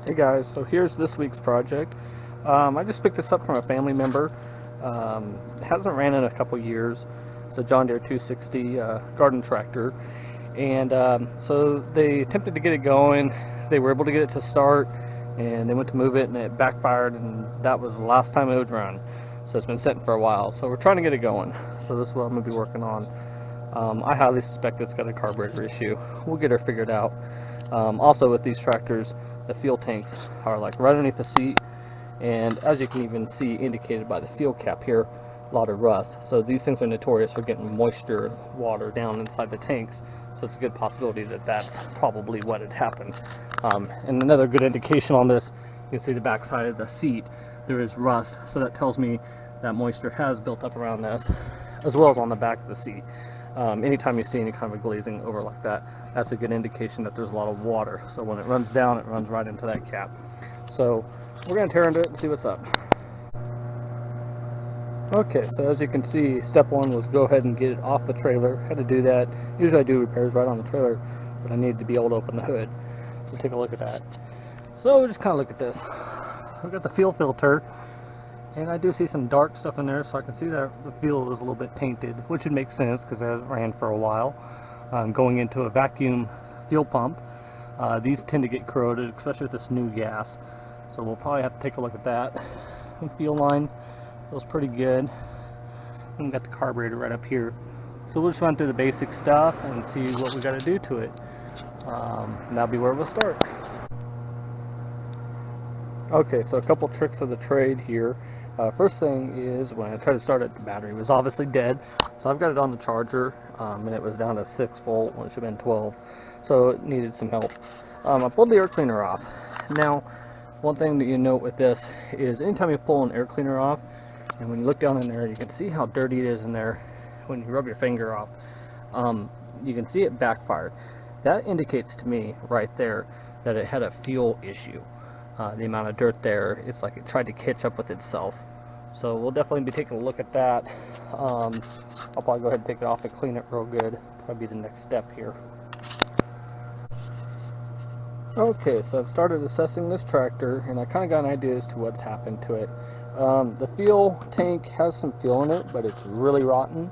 Hey guys, so here's this week's project. I just picked this up from a family member. It hasn't ran in a couple years. It's a John Deere 260 garden tractor, and so they attempted to get it going. They were able to get it to start, and they went to move it, and it backfired, and that was the last time it would run. So it's been sitting for a while. So we're trying to get it going. So this is what I'm going to be working on. I highly suspect it's got a carburetor issue. We'll get her figured out. Also with these tractors, the fuel tanks are like right underneath the seat, and as you can even see indicated by the fuel cap here, a lot of rust. So these things are notorious for getting moisture and water down inside the tanks, so it's a good possibility that that's probably what had happened. And another good indication on this, you can see the back side of the seat, there is rust, so that tells me that moisture has built up around this, as well as on the back of the seat. Anytime you see any kind of a glazing over like that, that's a good indication that there's a lot of water. So when it runs down, it runs right into that cap. So we're going to tear into it and see what's up. Okay, so as you can see, step one was go ahead and get it off the trailer. Had to do that. Usually I do repairs right on the trailer, but I needed to be able to open the hood. So take a look at that. So we'll just kind of look at this. We've got the fuel filter, and I do see some dark stuff in there, so I can see that the fuel is a little bit tainted, which would make sense because it hasn't ran for a while. Going into a vacuum fuel pump, these tend to get corroded, especially with this new gas. So we'll probably have to take a look at that. The fuel line feels pretty good. And we've got the carburetor right up here. So we'll just run through the basic stuff and see what we got to do to it. And that'll be where we'll start. Okay, so a couple tricks of the trade here. First thing is when I tried to start it, the battery was obviously dead. So I've got it on the charger, and it was down to 6 volt when it should have been 12. So it needed some help. I pulled the air cleaner off. Now, one thing that you note with this is anytime you pull an air cleaner off, and when you look down in there, you can see how dirty it is in there when you rub your finger off. You can see it backfired. That indicates to me right there that it had a fuel issue. The amount of dirt there, it's like it tried to catch up with itself. So we'll definitely be taking a look at that. I'll probably go ahead and take it off and clean it real good. Probably be the next step here. Okay, so I've started assessing this tractor, and I kind of got an idea as to what's happened to it. The fuel tank has some fuel in it, but it's really rotten.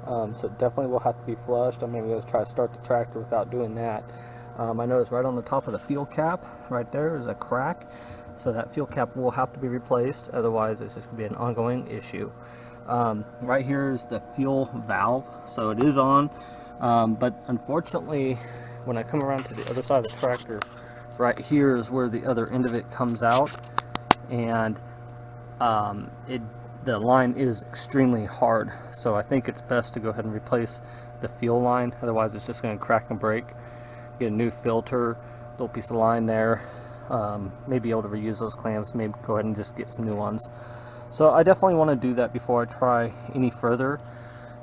So it definitely will have to be flushed. I'm maybe going to try to start the tractor without doing that. I noticed right on the top of the fuel cap, right there is a crack. So that fuel cap will have to be replaced, otherwise it's just going to be an ongoing issue. Right here is the fuel valve, so it is on, but unfortunately when I come around to the other side of the tractor, right here is where the other end of it comes out, and the line is extremely hard. So I think it's best to go ahead and replace the fuel line, otherwise it's just going to crack and break. Get a new filter, little piece of line there, maybe able to reuse those clamps, maybe go ahead and just get some new ones. So I definitely want to do that before I try any further.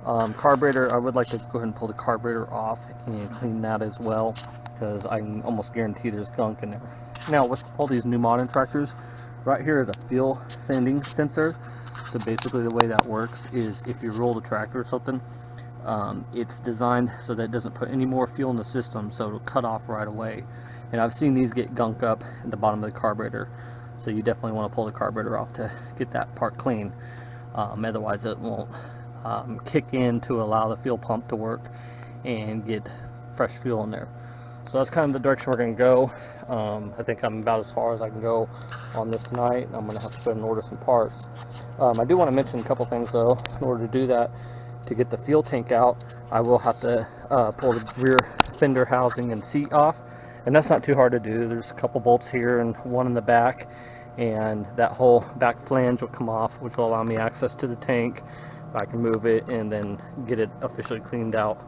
Carburetor, I would like to go ahead and pull the carburetor off and clean that as well, because I can almost guarantee there's gunk in there. Now with all these new modern tractors, right here is a fuel sending sensor. So basically the way that works is if you roll the tractor or something, it's designed so that it doesn't put any more fuel in the system, so it'll cut off right away. And I've seen these get gunk up at the bottom of the carburetor, so you definitely want to pull the carburetor off to get that part clean. Otherwise it won't kick in to allow the fuel pump to work and get fresh fuel in there. So that's kind of the direction we're going to go. I think I'm about as far as I can go on this tonight. I'm going to have to go and order some parts. I do want to mention a couple things though. In order to do that, to get the fuel tank out, I will have to pull the rear fender housing and seat off, and that's not too hard to do. There's a couple bolts here and one in the back, and that whole back flange will come off, which will allow me access to the tank. I can move it and then get it officially cleaned out.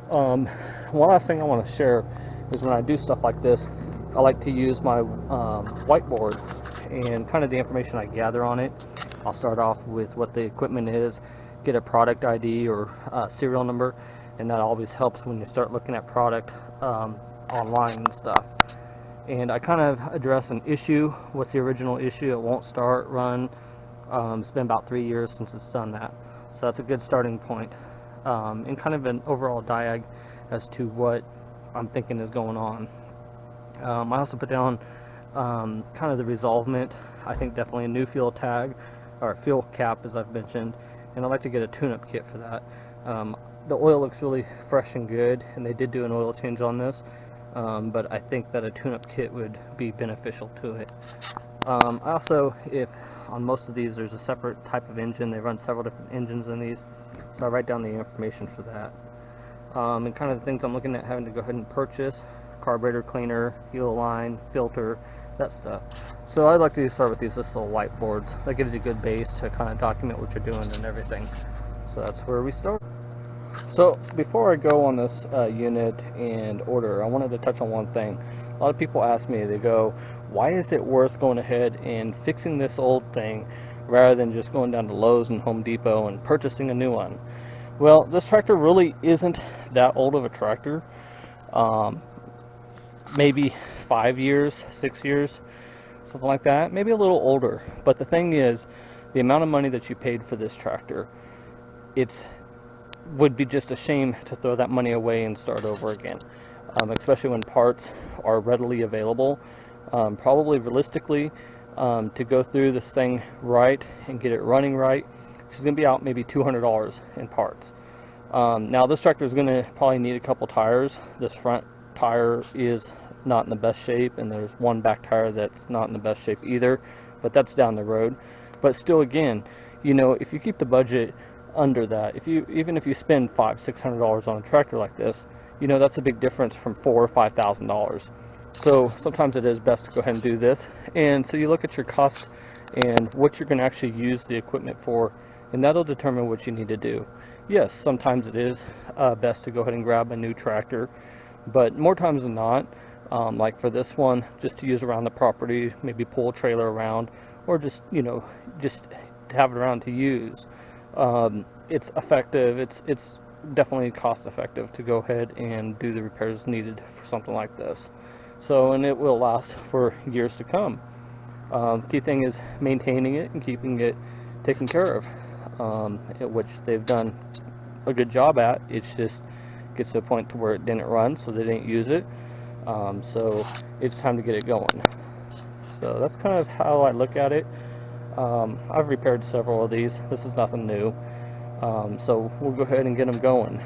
One last thing I want to share is when I do stuff like this, I like to use my whiteboard and kind of the information I gather on it. I'll start off with what the equipment is, get a product ID or serial number, and that always helps when you start looking at product online and stuff. And I kind of address an issue. What's the original issue? It won't start, run. It's been about 3 years since it's done that, so that's a good starting point. And kind of an overall diag as to what I'm thinking is going on. I also put down Kind of the resolvement, I think definitely a new fuel tag, or fuel cap as I've mentioned, and I'd like to get a tune-up kit for that. The oil looks really fresh and good, and they did do an oil change on this, but I think that a tune-up kit would be beneficial to it. Also, if on most of these there's a separate type of engine, they run several different engines in these, so I write down the information for that. And kind of the things I'm looking at having to go ahead and purchase: carburetor cleaner, fuel line, filter, that stuff. So I'd like to start with these little whiteboards. That gives you a good base to kind of document what you're doing and everything. So that's where we start. So before I go on this unit and order, I wanted to touch on one thing. A lot of people ask me, they go, why is it worth going ahead and fixing this old thing rather than just going down to Lowe's and Home Depot and purchasing a new one? Well, this tractor really isn't that old of a tractor. Maybe 5 years, 6 years, something like that, maybe a little older. But the thing is, the amount of money that you paid for this tractor, would be just a shame to throw that money away and start over again, especially when parts are readily available. Probably realistically, to go through this thing right and get it running right, she's going to be out maybe $200 in parts. Now this tractor is going to probably need a couple tires. This front tire is not in the best shape, and there's one back tire that's not in the best shape either, but that's down the road. But still, again, you know, if you keep the budget under that, even if you spend $500-600 on a tractor like this, you know, that's a big difference from $4,000 or $5,000. So sometimes it is best to go ahead and do this. And so you look at your cost and what you're going to actually use the equipment for, and that'll determine what you need to do. Yes, sometimes it is best to go ahead and grab a new tractor, but more times than not, like for this one, just to use around the property, maybe pull a trailer around, or just, you know, just to have it around to use. It's effective. It's definitely cost effective to go ahead and do the repairs needed for something like this. So, and it will last for years to come. Key thing is maintaining it and keeping it taken care of, which they've done a good job at. It's just gets to a point to where it didn't run, so they didn't use it. So it's time to get it going. So that's kind of how I look at it. I've repaired several of these. This is nothing new. So we'll go ahead and get them going.